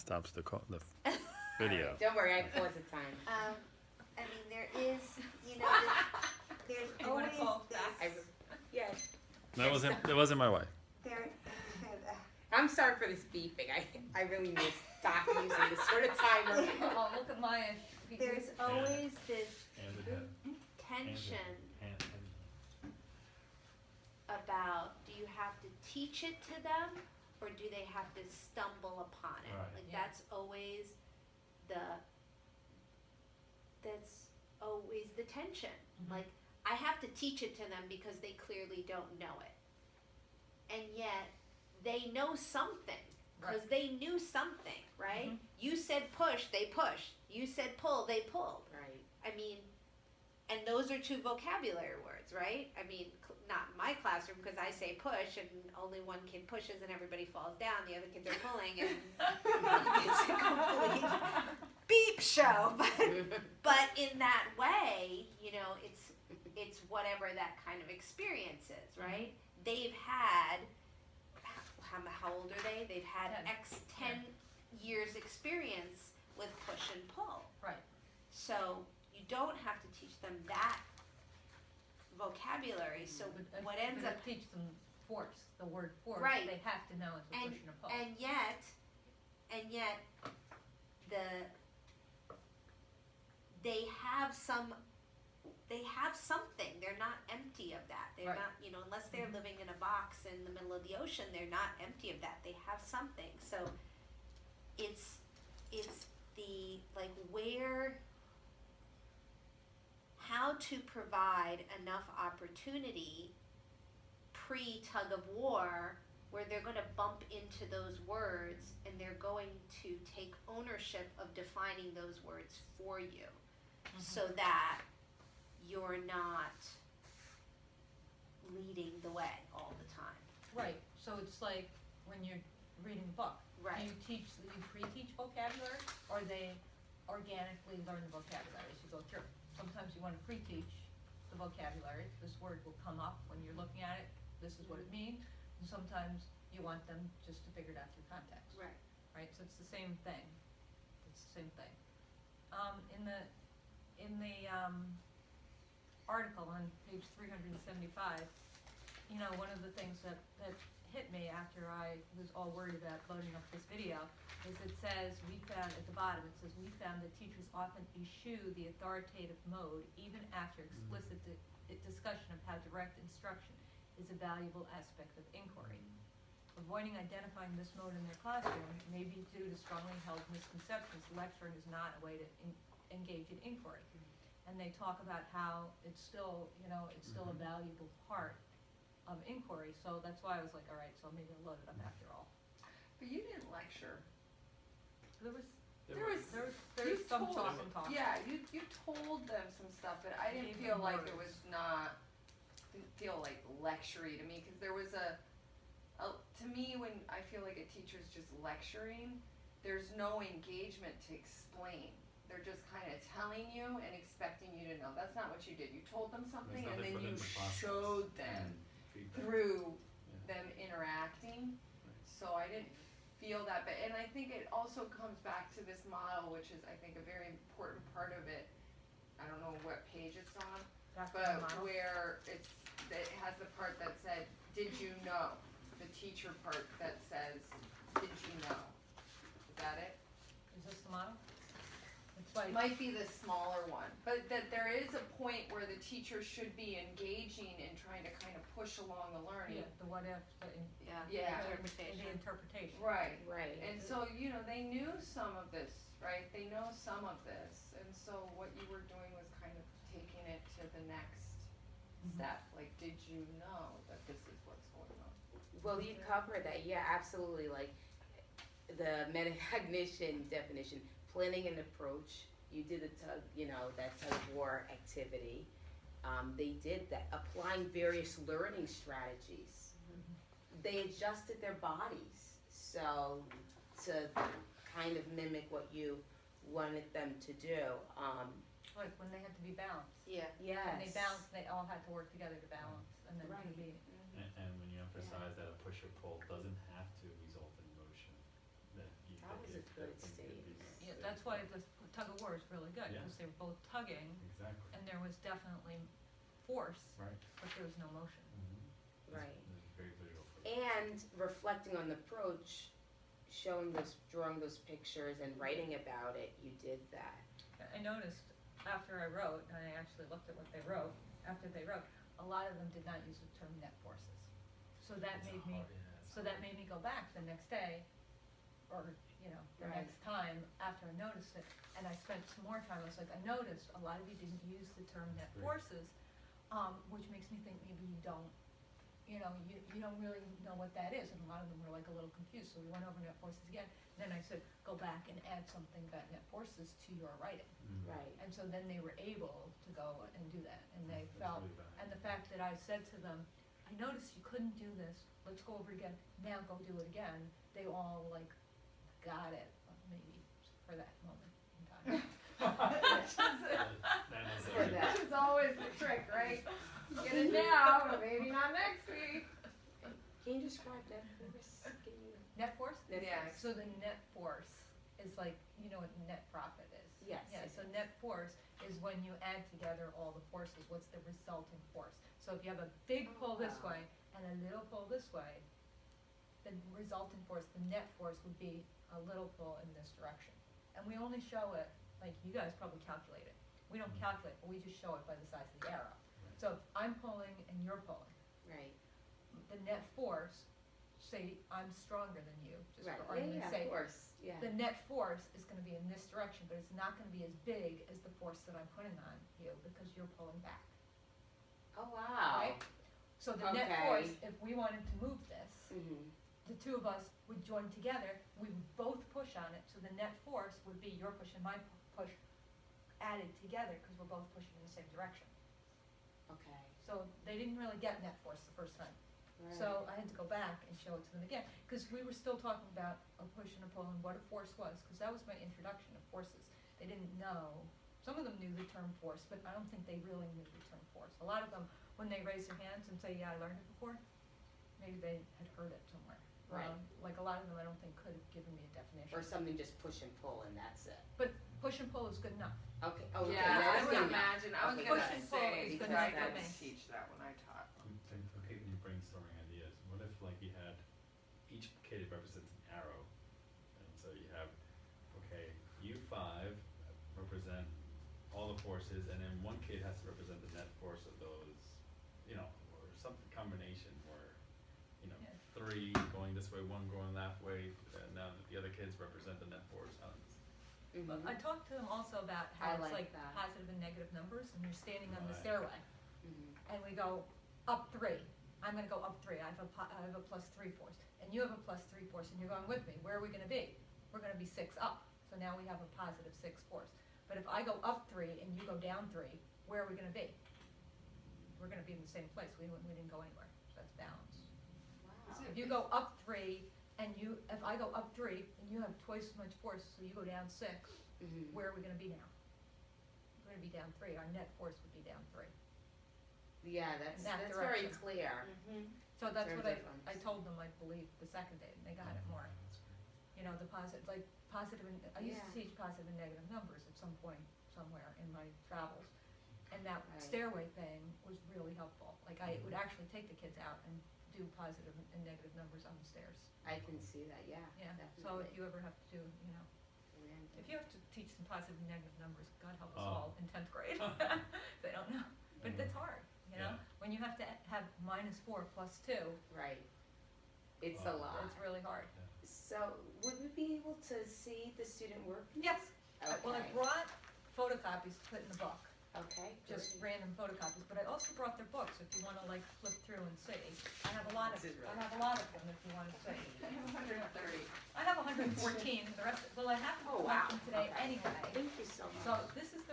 stops the video. Don't worry, I pause the time. I mean, there is, there's You wanna always call this. back? Yes. That wasn't my wife. There, I'm sorry for this beeping. I really miss Doc using this sort of timer. Oh, look at Maya. there's always this And tension about, do you have to teach it to them or do they have to stumble upon it? Right. Like Yeah. that's always the tension. Like I have to teach it to them because they clearly don't know it. And yet they know something because Right. they knew something, right? You said push, they pushed. You said pull, they pulled. Right. I mean, and those are two vocabulary words, right? I mean, not in my classroom because I say push and only one kid pushes and everybody falls down. The other kids are pulling and it's a complete beep show. But in that way, it's whatever that kind of experience is, right? They've had, how old are they? They've had 10. X 10 years experience with push and pull. Right. So you don't have to teach them that vocabulary. So what ends up teach them force, the word force. Right. They have to know it's a push and a pull. and yet they have something. They're not empty of that. They're Right. not, unless they're living in a box in the middle of the ocean, they're not empty of that. They have something. So it's the how to provide enough opportunity pre-tug of war where they're going to bump into those words and they're going to take ownership of defining those words for you so that you're not leading the way all the time. Right, so it's like when you're reading a book. Right. Do you pre-teach vocabulary, or they organically learn the vocabulary as you go through? Sometimes you want to pre-teach the vocabulary. This word will come up when you're looking at it. This is what it means. And sometimes you want them just to figure it out through context. Right. Right, so it's the same thing. It's the same thing. In the article on page 375, one of the things that hit me after I was all worried about loading up this video is it says, we found that teachers often eschew the authoritative mode even after explicit discussion of how direct instruction is a valuable aspect of inquiry. Avoiding identifying this mode in their classroom may be due to strongly held misconceptions. Lecturing is not a way to engage in inquiry. And they talk about how it's still, a valuable part of inquiry. So that's why I was like, all right, so maybe I'll load it up after all. But you didn't lecture. There was You some told- talk and talk. Yeah, you told them some stuff, but I didn't Gave feel them like words. it was didn't feel like lectury to me, because there was to me, when I feel like a teacher's just lecturing, there's no engagement to explain. They're just kind of telling you and expecting you to know. That's not what you did. You told them something and then you showed them through them interacting. So I didn't feel that, and I think it also comes back to this model, which is, I think, a very important part of it. I don't know what page it's on, but where it has the part that said, did you know? The teacher part that says, did you know? Is that it? Is this the model? It's like, It might be the smaller one, but that there is a point where the teacher should be engaging and trying to kind of push along the learning. yeah, the what if, Yeah. the interpretation. Right. Right. And so, they knew some of this, right? They know some of this. And so what you were doing was kind of taking it to the next step. Like, did you know that this is what's going on? Well, you covered that. Yeah, absolutely. Like the metacognition definition, planning and approach. You did that tug of war activity. They did that, applying various learning strategies. They adjusted their bodies to kind of mimic what you wanted them to do. Like when they had to be balanced. Yeah. Yes. When they balanced, they all had to work together to balance, and then Right. to be. And when you emphasize that a push or pull doesn't have to result in motion, that you That was a good statement. Yeah, that's why the tug of war is really good, Yeah. because they were both tugging, Exactly. and there was definitely force, Right. but there was no motion. Mm-hmm. Right. It's very visual for them. And reflecting on the approach, drawing those pictures and writing about it, you did that. I noticed after I wrote, and I actually looked at what they wrote, after they wrote, a lot of them did not use the term net forces. So that It's made me, hard, yeah, it's so that made me go back the next day, or, the Right. next time after I noticed it, and I spent some more time, I was like, I noticed a lot of you didn't use the term net Great. forces, which makes me think maybe you don't, you don't really know what that is, and a lot of them were like a little confused, so we went over net forces again, then I said, go back and add something about net forces to your writing. Mm. Right. And so then they were able to go and do that, and they That's felt, really bad. and the fact that I said to them, I noticed you couldn't do this, let's go over it again, now go do it again, they all like got it, maybe for that moment in time. That is For that. Which is always the trick, right? Get it now, but maybe not next week. Can you describe that for us? Can you? Net force? Net Yeah. force. So the net force is like, you know what net profit is? Yes, Yeah, it so is. net force is when you add together all the forces, what's the resulting force? So if you have a big pull this Wow. way and a little pull this way, the resulting force, the net force would be a little pull in this direction. And we only show it, like you guys probably calculate it. We don't calculate, but we just show it by the size of the arrow. So if I'm pulling and you're pulling, Right. the net force, say I'm stronger than you, just Right. for argument's Yeah, sake, of course. Yeah. the net force is gonna be in this direction, but it's not gonna be as big as the force that I'm putting on you because you're pulling back, Oh, wow. right? So the net Okay. force, if we wanted to move this, Mm-hmm. the two of us would join together, we would both push on it, so the net force would be your push and my push added together, cause we're both pushing in the same direction. Okay. So they didn't really get net force the first time. Right. So I had to go back and show it to them again, because we were still talking about a push and a pull and what a force was, because that was my introduction of forces. They didn't know, some of them knew the term force, but I don't think they really knew the term force. A lot of them, when they raise their hands and say, yeah, I learned it before, maybe they had heard it somewhere. Right. Like a lot of them, I don't think could have given me a definition. Or something just push and pull and that's it. But push and pull is good enough. Okay. Oh, okay. Yeah, that I is would good enough. imagine, I was Okay, gonna push and pull say, is good because I enough for didn't me. teach that when I taught. Okay, when you're brainstorming ideas, what if like you had each kid represents an arrow, and so you have, okay, you five represent all the forces, and then one kid has to represent the net force of those, or some combination where, Yeah. 3 going this way, 1 going that way, and now the other kids represent the net force. But Mhm. I talked to them also about I how it's like like that. positive and negative numbers, and you're standing on the Right. stairway. Mhm. And we go up 3. I'm gonna go up 3. I have a plus 3 force, and you have a plus 3 force, and you're going with me. Where are we gonna be? We're gonna be 6 up. So now we have a positive 6 force. But if I go up 3 and you go down 3, where are we gonna be? We're gonna be in the same place. We didn't go anywhere. So that's balance. Wow. If you go up 3 and if I go up 3 and you have twice as much force, so you go down 6, Mhm. where are we gonna be now? We're gonna be down 3. Our net force would be down 3. Yeah, in that's that very direction. clear. Mm-hmm. So that's Terms what of I told them, I believe, the second day, and they got it more. The positive and, I used to Yeah. teach positive and negative numbers at some point, somewhere in my travels. And that Right. stairway thing was really helpful. Like, I would actually take the kids out and do positive and negative numbers on the stairs. I can see that, yeah. Yeah, Definitely. so if you ever have to do, Random. if you have to teach some positive and negative numbers, God help us Oh. all in 10th grade. They don't know, but it's hard, Yeah. When you have to have -4 plus 2, Right. It's a Oh. lot. it's really hard. So, would we be able to see the student work? Yes, Okay. well, I brought photocopies to put in the book, Okay. just great. random photocopies, but I also brought their books if you wanna flip through and see. I have a lot of This is really them if you wanna see. I have 130. I have 114, the rest, I have to Oh, put wow. them today Okay. anyway. Thank you so much. So this is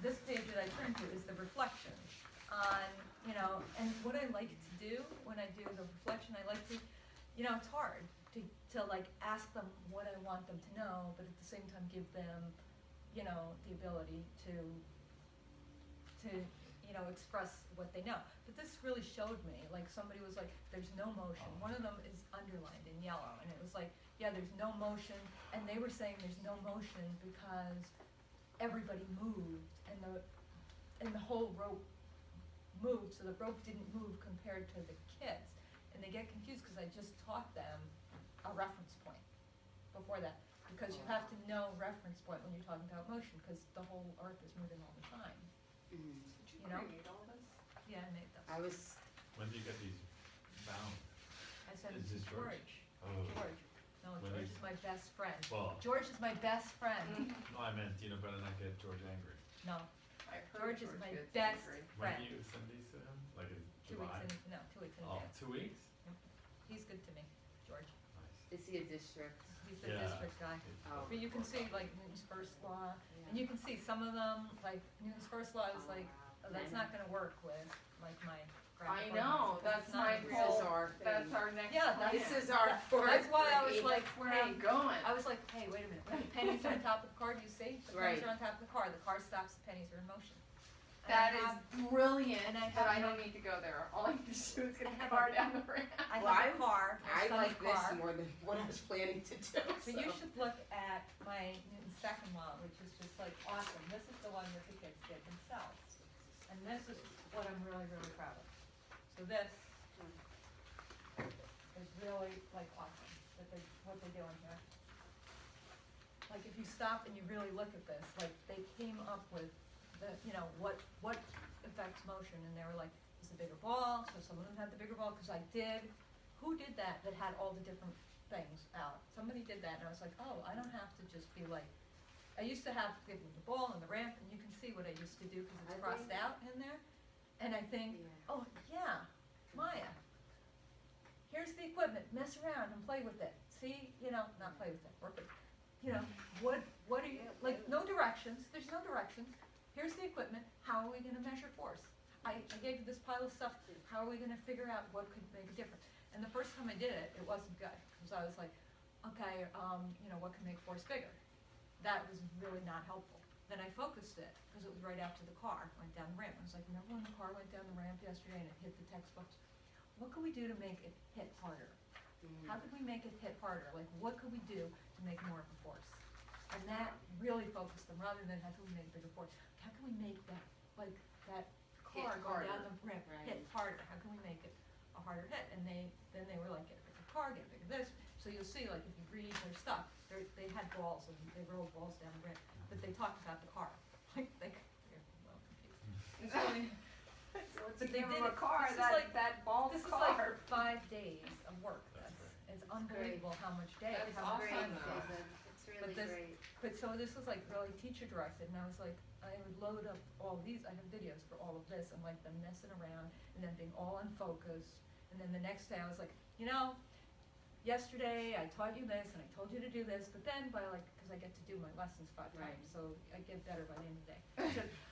this page that I turned to is the reflection on, and what I like to do when I do the reflection, I like to, it's hard to ask them what I want them to know, but at the same time give them, the ability to express what they know. But this really showed me, somebody was like, there's no motion. One of them is underlined in yellow, and it was like, yeah, there's no motion, and they were saying there's no motion because everybody moved, and the whole rope moved, so the rope didn't move compared to the kids. And they get confused because I just taught them a reference point before that. Because you have to know reference point when you're talking about motion, because the whole earth is moving all the time. Mhm. Did you You know? create all this? Yeah, I made those. I was, When do you get these bound? I said, Is this George? George. Oh. George. No, When George is- is my best friend. Well, George is my best friend. no, I meant, better not get George angry. No, I heard George is my gets best angry. When friend. do you send these to him? Like in 2 July? weeks in, no, 2 weeks in Oh, advance. 2 weeks? He's good to me, George. Nice. is he a district? He's the Yeah. district guy. Oh. But you can see like Newton's first law, and you can see some of them, like Newton's first law is like, oh, that's not gonna work with like my I graphic know, ordinance, 'cause that's it's not my in This real- is goal. our That's thing. our next Yeah, plan. This is our fourth That's why I was grade. like, Where hey, I'm going. I was like, hey, wait a minute, when the pennies are on top of the car, do you see? The pennies Right. are on top of the car stops, the pennies are in motion. And That I have- is brilliant, and I but have I don't my- need to go there. All I need to do is get I the have car a- down the ramp. I Well, have a car, my I son's like this car. more than what I was planning to do, So you should look at my Newton's second law, which is just like awesome. This is the one that the kids did themselves. And this is what I'm really, really proud of. So this is really like awesome, what they're doing here. Like if you stop and you really look at this, like they came up with the, what affects motion, and they were like, it's a bigger ball, so some of them had the bigger ball, because I did, who did that had all the different things out? Somebody did that, and I was like, oh, I don't have to just be like, I used to have to give them the ball and the ramp, and you can see what I used to do, because it's I crossed think- out in there. And I think, Yeah. oh, yeah, Maya, here's the equipment, mess around and play with it. See, not play with it, work with it. What are you, like, no directions, there's no directions. Here's the equipment, how are we gonna measure force? I gave you this pile of stuff, how are we gonna figure out what could make a difference? And the first time I did it, it wasn't good, because I was like, okay, what can make force bigger? That was really not helpful. Then I focused it, because it was right after the car went down the ramp. I was like, remember when the car went down the ramp yesterday and it hit the textbooks? What could we do to make it hit harder? Mhm. How could we make it hit harder? Like, what could we do to make more of a force? And that really focused them, rather than how can we make bigger force? How can we make that car Hit going down harder. the ramp Right. hit harder? How can we make it a harder hit? And then they were like, get a bigger car, get a bigger this. So you'll see, like, if you read their stuff, they had balls and they rolled balls down the ramp, but they talked about the car. Like, they're well confused. So once But you they give did them a it. car, This is like- that ball This is car. like 5 days of work. That's It's unbelievable how much That's how much awesome, time though. it is. It's really this- great. But so this was like really teacher directed, and I was like, I would load up all these, I have videos for all of this, and like them messing around, and then being all unfocused, and then the next day I was like, yesterday I taught you this, and I told you to do this, but then because I get to do my lessons 5 Right. times, so I get better by the end of the day.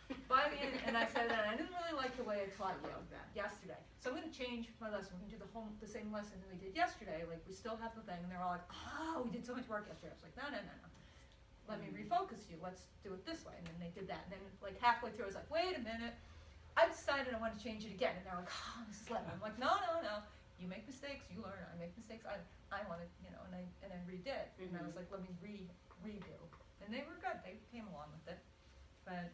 So by the end, and I said that I didn't really like the way I taught I you love that. yesterday, so I'm gonna change my lesson, we're gonna do the same lesson that we did yesterday, like we still have the thing, and they're all like, oh, we did so much work yesterday. I was like, no. Let me refocus you, let's do it this way, and then they did that, and then like halfway through I was like, wait a minute, I've decided I want to change it again, and they're like, oh, Mrs. Levin. I'm like, no, you make mistakes, you learn, I make mistakes, I want to, and I redid it, and I was like, let me redo, and they were good, they came along with it, but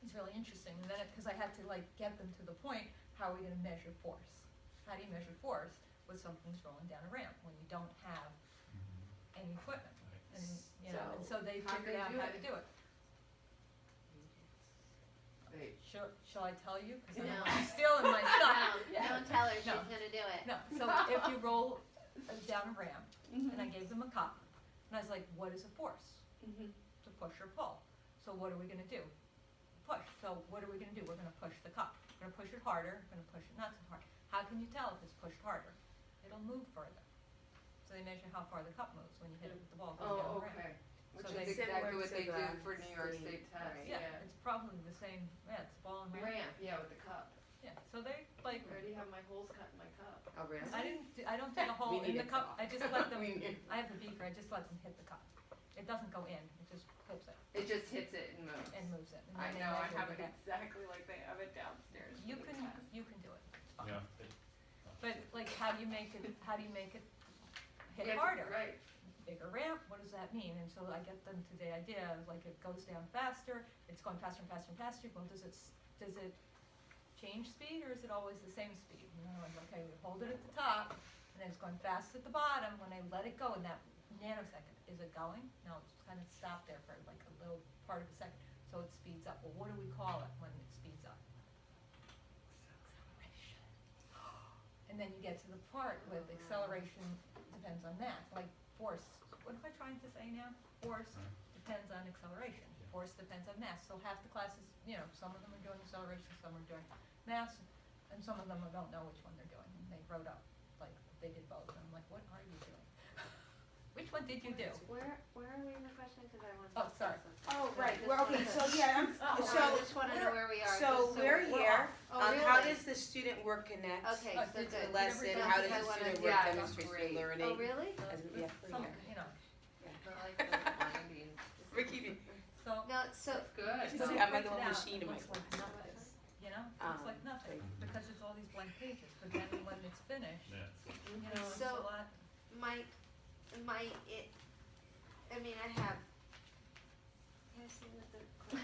it's really interesting, and then because I had to like get them to the point, how are we going to measure force? How do you measure force when something's rolling down a ramp when you don't have any equipment? And and so they how'd figured they out do how it? to do it. Wait, Shall I tell you? Because No. I'm stealing my stuff. No, don't tell her she's No. gonna do it. No, so if you roll down a ramp, Mm-hmm. and I gave them a cup, and I was like, what is a force? Mhm. To push or pull. So what are we gonna do? Push. So what are we gonna do? We're gonna push the cup. We're gonna push it harder, we're gonna push it not so hard. How can you tell if it's pushed harder? It'll move further. So they measure how far the cup moves when you hit it with the ball going down Oh, the ramp. okay. Which So is they- exactly Similar what to they do the for New York state, State test, right. yeah. It's probably the same, it's ball and ramp. Ramp, yeah, with the cup. Yeah, so they like, I already have my holes cut in my cup. Oh, really? I don't dig a hole We in need the a cup, cup. I just let them, We need- I have the beaker, I just let them hit the cup. It doesn't go in, it just hits it It just hits it and moves. and moves it. And I then they know, I measure have it again. exactly like they have it downstairs. You for the can, test. you can do it, it's fine. Yeah. But like, how do you make it hit Yeah, harder? right. bigger ramp, what does that mean? And so I get them to the idea of like it goes down faster, it's going faster and faster and faster. Well, does it change speed or is it always the same speed? You know, like, okay, we hold it at the top and then it's going fast at the bottom. When I let it go in that nanosecond, is it going? No, it's kind of stopped there for like a little part of a second. So it speeds up. Well, what do we call it when it speeds up? Acceleration. And then you get to the part with acceleration depends on mass, like force. What am I trying to say now? Force depends on acceleration. Force depends on mass. So half the classes, you know, some of them are doing acceleration, some are doing mass, and some of them don't know which one they're doing. And they wrote up like they did both. And I'm like, what are you doing? Which one did you do? Where are we in the question? Because I want to. Oh, sorry. Oh, right, well, okay, so yeah, I so, just want to know where we are. so we're here. Oh, How really? does the student work connect Okay, Oh, so did to the good. lesson? Remember How something does I the wanna- student work yeah, demonstrates their great. learning? Oh, really? Yeah, Some, yeah. you know. I like the blinding. Ricky, So No, so That's good. You so see, it I'm like breaks a it little out. machine It in my looks like nothing. You know, it looks like nothing because it's all these blank pages. But then when it's finished, Yeah. you know, it's So- a lot. I mean, I have. Yeah, see what the. I'm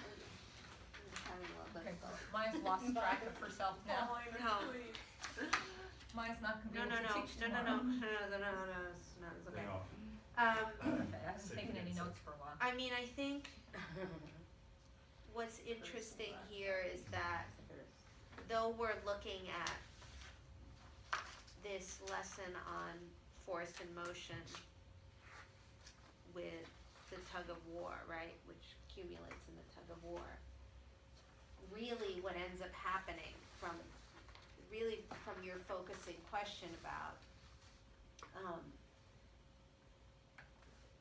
having a little bit. Okay, so Maya's lost track of herself now. No. Maya's not gonna be able to teach no, tomorrow. it's not, it's okay. Day off. Okay, I haven't Sick taken any again, notes for a while. I mean, I think what's interesting here is that though we're looking at this lesson on force and motion with the tug of war, right, which accumulates in the tug of war, really what ends up happening from your focusing question about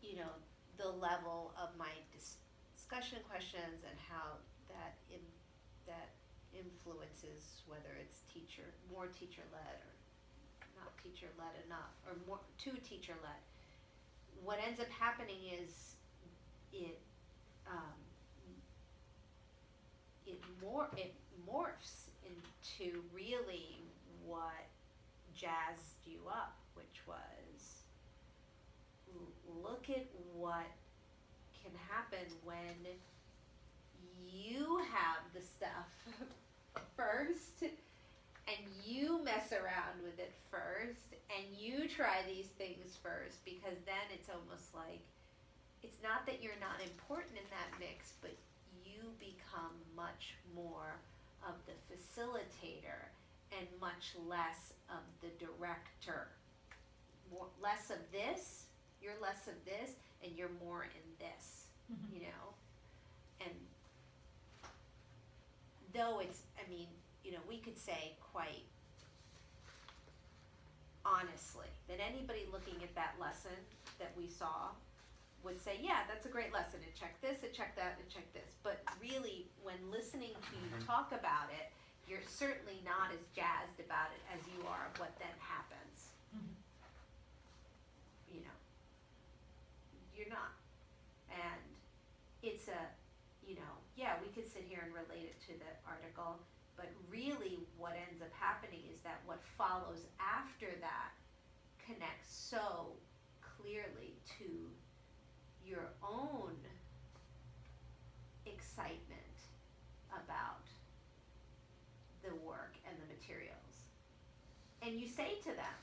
you know, the level of my discussion questions and how that influences whether it's more teacher led or not teacher led enough or more too teacher led. What ends up happening is it morphs into really what jazzed you up, which was look at what can happen when you have the stuff first and you mess around with it first and you try these things first, because then it's almost like it's not that you're not important in that mix, but you become much more of the facilitator and much less of the director. Less of this, you're less of this, and you're more in this, you know? And though it's, I mean, you know, we could say quite honestly that anybody looking at that lesson that we saw would say, yeah, that's a great lesson. It checked this, it checked that, it checked this. But really, when listening to you talk about it, you're certainly not as jazzed about it as you are of what then happens. You know, you're not. And it's a, you know, yeah, we could sit here and relate it to the article, but really what ends up happening is that what follows after that connects so clearly to your own excitement about the work and the materials. And you say to them,